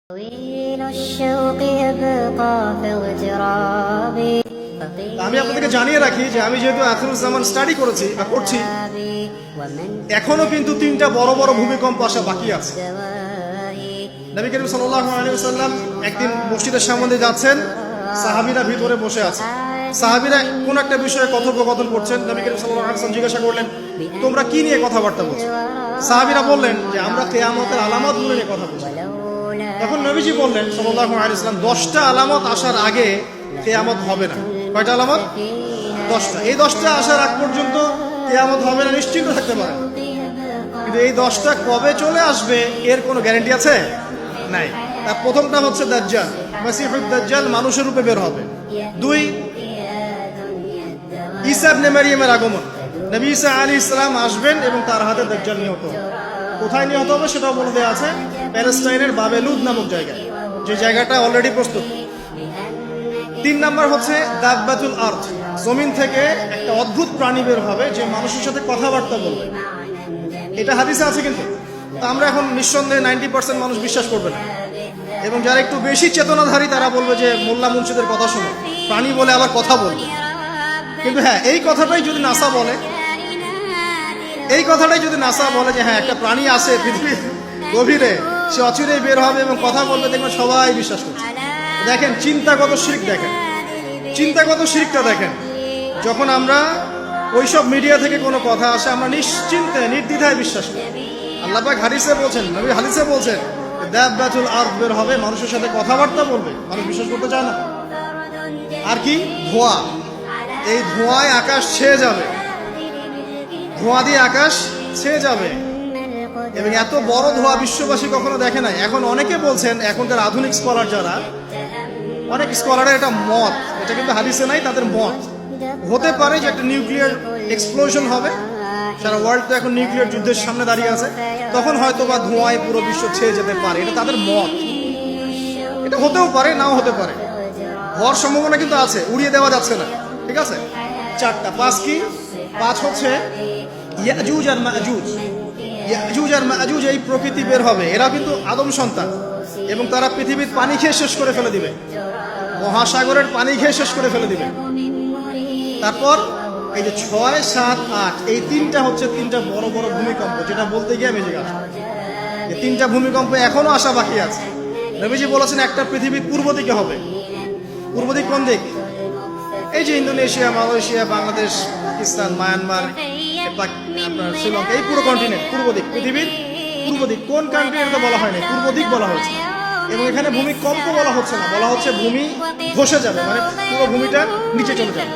আমি আপনাদেরকে জানিয়ে রাখি যে আমি যেহেতু আখিরুজ্জামান স্টাডি করেছি বা করছি, এখনো কিন্তু 3টা বড় বড় ভূমিকম্প আসা বাকি আছে। নবী করিম সাল্লাল্লাহু আলাইহি ওয়াসাল্লাম একদিন মসজিদের সামনে দিয়ে যাচ্ছেন, সাহাবীরা ভিতরে বসে আছে। সাহাবীরা কোন একটা বিষয়ে কথোপকথন করছেন। নবী করিম সাল্লাল্লাহু আলাইহি ওয়াসাল্লাম জিজ্ঞাসা করলেন, তোমরা কি নিয়ে কথাবার্তা বলছো? সাহাবীরা বললেন যে আমরা কিয়ামতের আলামতগুলো নিয়ে কথা বলছি। তখন নবীজি বললেন সাল্লাল্লাহু আলাইহি ওয়াসাল্লাম, 10টা আলামত আসার আগে কিয়ামত হবে না। কয়টা আলামত? 10টা। এই 10টা আসার আগ পর্যন্ত কিয়ামত হবে না নিশ্চিন্ত থাকতে পারেন। কিন্তু এই 10টা কবে চলে আসবে এর কোনো গ্যারান্টি আছে? নাই। তার প্রথমটা হচ্ছে দাজ্জাল, মাসিহুদ দাজ্জাল মানুষের রূপে বের হবে। 2, ঈসা ইবনে মারইয়ামের আগমন। নবী ঈসা আলাইহিস সালাম আসবেন এবং তার হাতে দাজ্জাল নিহত হবে। কোথায় নিহত হবে সেটাও বলে দেওয়া আছে, প্যালেস্টাইনের বাবেলুদ নামক জায়গায়, যে জায়গাটা অলরেডি প্রস্তুত। 3 নাম্বার হচ্ছে দাব্বাতুল আরদ, জমিন থেকে একটা অদ্ভুত প্রাণী বের হবে যে মানুষের সাথে কথাবার্তা বলবে। এটা হাদিসে আছে, কিন্তু আমরা এখন নিঃসন্দেহে 90% মানুষ বিশ্বাস করবে না। এবং যারা একটু বেশি চেতনাধারী তারা বলবে যে মোল্লা মুন্সিদের কথা শোনো, প্রাণী বলে আবার কথা বলবে। কিন্তু হ্যাঁ, এই কথাটাই যদি নাসা বলে, যে হ্যাঁ একটা প্রাণী আছে পৃথিবীর গভীরে, সে অচিরেই বের হবে এবং কথা বলবে, দেখবেন সবাই বিশ্বাস করছে। দেখেন চিন্তাগত শিরক, দেখেন চিন্তাগত শিরকটা দেখেন। যখন আমরা ওইসব মিডিয়া থেকে কোনো কথা আসে, আমরা নিশ্চিন্তে নির্দ্বিধায় বিশ্বাস করি। আল্লাহ পাক হাদিসে বলছেন, নবী হাদিসে বলছেন, দাব্বাতুল আরদ বের হবে, মানুষের সাথে কথাবার্তা বলবে, মানুষ বিশ্বাস করতে চায় না। আর কি? ধোঁয়া। এই ধোঁয়ায় আকাশ ছেয়ে যাবে, ধোঁয়া দিয়ে আকাশ ছেয়ে যাবে। এবং এত বড় ধোঁয়া বিশ্ববাসী কখনো দেখে নাই। এখন অনেকে বলছেন, এখনকার আধুনিক স্কলার যারা, অনেক স্কলারের এটা মত, এটা কিন্তু হাদিসে নাই, তাদের মত হতে পারে যে একটা নিউক্লিয়ার এক্সপ্লোশন হবে। সারা ওয়ার্ল্ড তো এখন নিউক্লিয়ার যুদ্ধের সামনে দাঁড়িয়ে আছে, তখন হয়তো বা ধোঁয়ায় পুরো বিশ্ব ছেয়ে যেতে পারে। এটা তাদের মত, এটা হতেও পারে, নাও হতে পারে। হওয়ার সম্ভাবনা কিন্তু আছে, উড়িয়ে দেওয়া যাচ্ছে না। ঠিক আছে, 4টা। 5 কি? 5 হচ্ছে ইয়াজুজ আর মাজুজ। ইয়াজুজ আর মাজুজ এই প্রকৃতি বের হবে, এরা কিন্তু আদম সন্তান এবং তারা পৃথিবীর পানি খেয়ে শেষ করে ফেলে দিবে, মহাসাগরের পানি খেয়ে শেষ করে ফেলে দিবে। তারপর এই যে 6, 7, 8 এই 3টা হচ্ছে 3টা বড় বড় ভূমিকম্প, যেটা বলতে গিয়ে আমি জিজ্ঞাসা, এই 3টা ভূমিকম্প এখনো আসা বাকি আছে। নবীজি বলেছেন একটা পৃথিবীর পূর্ব দিকে হবে। পূর্ব দিক কোন দিক? এই যে Indonesia, Malaysia, Bangladesh, Pakistan, Myanmar, আপনার শ্রীলঙ্কা, এই পুরো কন্টিনেন্ট পূর্ব দিক, পৃথিবীর পূর্ব দিক। কোন কান্ট্রি এটা বলা হয়নি, পূর্ব দিক বলা হয়েছে। এবং এখানে ভূমিকম্প বলা হচ্ছে না, বলা হচ্ছে ভূমি ধসে যাবে, মানে পুরো ভূমিটা নিচে চলে যাবে।